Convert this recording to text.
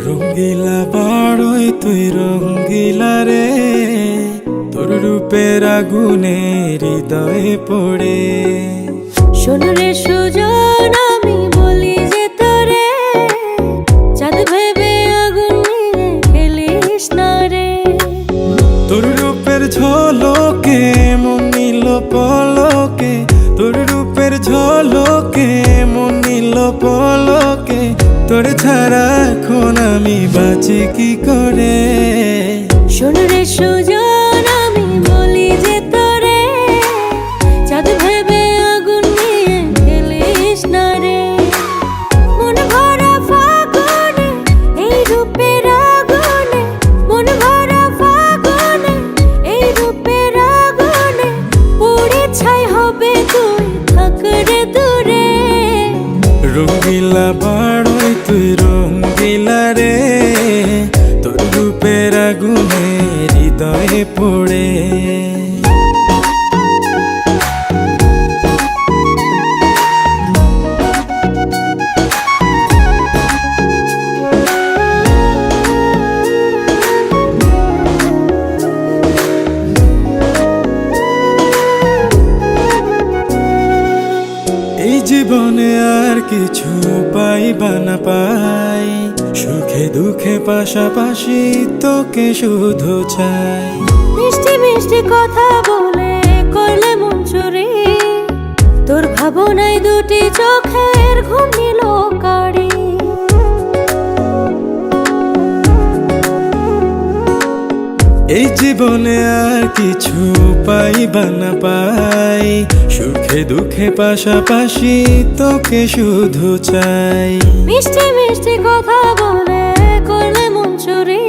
রঙ্গিলা বাড়ই তুই রঙ্গিলা রে, তোর রূপের আগুনে হৃদয়ে পড়ে। শোন রে সুজন, আমি বলি যে তোরে, চাঁদ ভেবে আগুন নিয়ে খেলিস না রে। তোর রূপের ঝলকে মন নিল পলকে, তোর রূপের ঝলকে মন নিল পলকে। তোর ছাড়া এখন আমি বাঁচি কি করে। শোন রে সুজন, আমি বলি যে তোরে, চাঁদ ভেবে আগুন নিয়ে খেলিস না রে। মন ভরা ফাগুনে এই রূপের আগুনে, মন ভরা ফাগুনে এই রূপের আগুনে, পুড়ে ছাই হবে তুই থাক রে দূরে। রঙ্গিলা বাড়ই তুই রঙ্গিলা রে, তোর রূপের আগুনে হৃদয়ে পড়ে। এই জীবনে আর কিছু পাইবা না পাই, সুখে দুঃখে পাশাপাশি তোকে শুধু চাই। মিষ্টি মিষ্টি কথা বলে করলে মন চুরি, তোর ভাবনায় দুটি চোখের ঘুম নিল কাড়ি। এই জীবনে আর কিছু পাইবা না পাই, সুখে দুঃখে পাশাপাশি তোকে শুধু চাই। মিষ্টি মিষ্টি কথা বলে করলে মন চুরি,